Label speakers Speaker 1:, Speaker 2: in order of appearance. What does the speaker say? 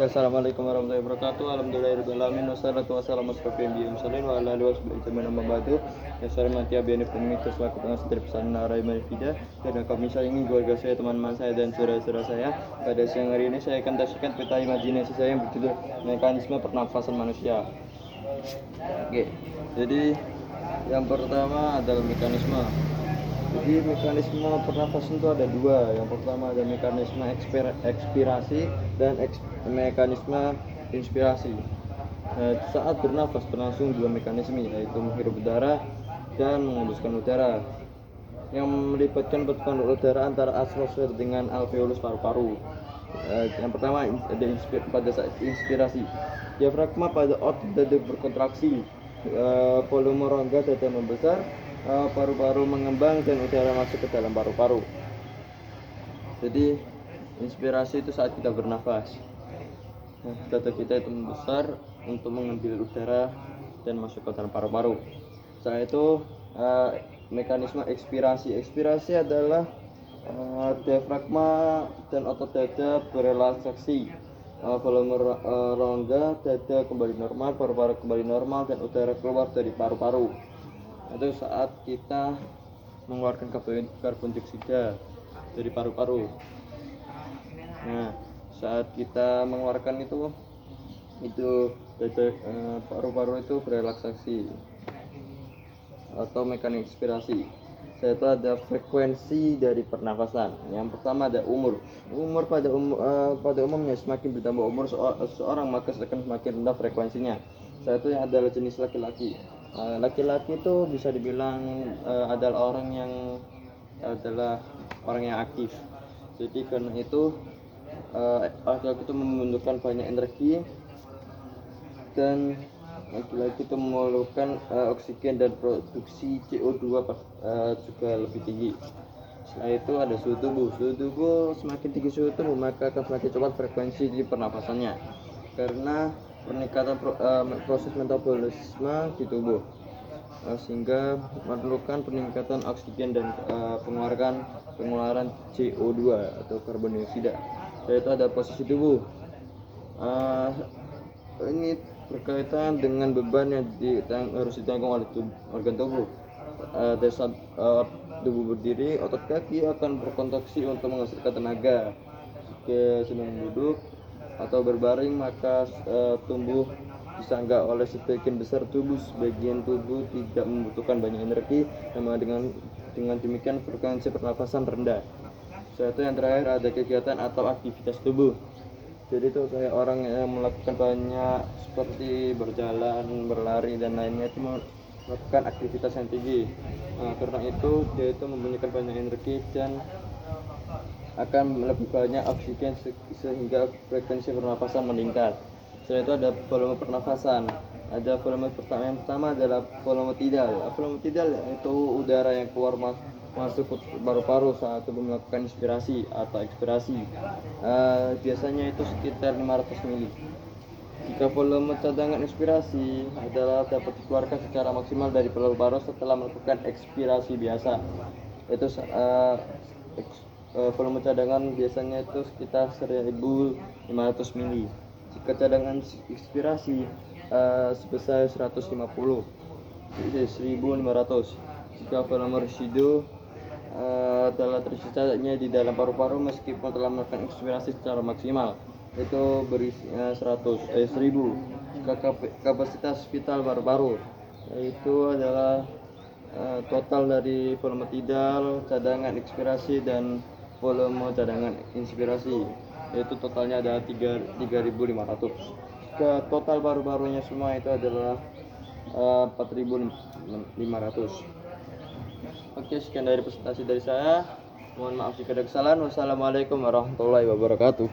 Speaker 1: Ya, assalamualaikum warahmatullahi wabarakatuh. Alhamdulillahirobbilalamin wassalatu wassalamu ala mursalin wa ala alihi washabihi wa ba'du. Ya, saya mati abiyani pemilik selaku pengasih dari pesan Narai Manifida. Dan kami sayangi keluarga saya, teman-teman saya dan saudara-saudara saya. Pada siang hari ini saya akan tasyakan peta imajinasi saya yang berjudul mekanisme pernafasan manusia. Oke, jadi yang pertama adalah mekanisme. Jadi mekanisme pernafasan itu ada dua. Yang pertama ada mekanisme ekspirasi dan mekanisme inspirasi. Saat bernafas berlangsung dua mekanisme, yaitu menghirup udara dan menghembuskan udara, yang melibatkan pertukaran udara antara atmosfer dengan alveolus paru-paru. Yang pertama ada pada saat inspirasi, diafragma pada otot dada berkontraksi, volume rongga dada membesar, paru-paru mengembang dan udara masuk ke dalam paru-paru. Jadi inspirasi itu saat kita bernafas, dada kita itu membesar untuk mengambil udara dan masuk ke dalam paru-paru. Setelah itu mekanisme ekspirasi adalah diafragma dan otot dada berelaksasi, volume rongga dada kembali normal, paru-paru kembali normal dan udara keluar dari paru-paru. Itu saat kita mengeluarkan karbon dioksida dari paru-paru. Nah, saat kita mengeluarkan itu paru-paru itu berelaksasi atau mekanik inspirasi. Setelah itu ada frekuensi dari pernafasan. Yang pertama ada umur. Pada umumnya semakin bertambah umur seorang maka akan semakin rendah frekuensinya. Setelah itu yang adalah jenis laki-laki. Laki-laki itu bisa dibilang adalah orang yang aktif. Jadi karena itu laki-laki itu membutuhkan banyak energi, dan laki-laki itu memerlukan oksigen dan produksi CO2 juga lebih tinggi. Setelah itu ada suhu tubuh. Semakin tinggi suhu tubuh maka akan semakin cepat frekuensi di pernapasannya, karena peningkatan proses metabolisme di tubuh, sehingga memerlukan peningkatan oksigen dan pengeluaran CO2 atau karbon dioksida. Setelah itu ada posisi tubuh. Ini berkaitan dengan beban yang harus ditanggung oleh organ tubuh. Dari saat tubuh berdiri, otot kaki akan berkontraksi untuk menghasilkan tenaga. Jika sedang duduk atau berbaring maka tumbuh disangga oleh sebagian besar tubuh. Sebagian tubuh tidak membutuhkan banyak energi, sama dengan demikian frekuensi pernafasan rendah. Setelah itu yang terakhir ada kegiatan atau aktivitas tubuh. Jadi itu kayak orang yang melakukan banyak seperti berjalan, berlari dan lainnya, itu melakukan aktivitas yang tinggi. Karena itu dia itu mempunyai banyak energi dan akan lebih banyak oksigen sehingga frekuensi pernafasan meningkat. Setelah itu ada volume pernafasan. Ada volume yang pertama adalah volume tidal. Volume tidal itu udara yang keluar masuk ke paru-paru saat tubuh melakukan inspirasi atau ekspirasi. Biasanya itu sekitar 500 mili. Jika volume cadangan inspirasi adalah dapat dikeluarkan secara maksimal dari paru-paru setelah melakukan ekspirasi biasa, itu volume cadangan biasanya itu sekitar 1500 mili. Jika cadangan ekspirasi sebesar 150, jadi 1500. Jika volume residu adalah tersisanya di dalam paru-paru meskipun telah melakukan ekspirasi secara maksimal, itu berisi 1000. Jika kapasitas vital paru-paru itu adalah total dari volume tidal, cadangan ekspirasi dan volume cadangan inspirasi, yaitu totalnya ada 3500. Jika total paru-parunya semua itu adalah 4500. Oke, sekian dari presentasi dari saya. Mohon maaf jika ada kesalahan. Wassalamualaikum warahmatullahi wabarakatuh.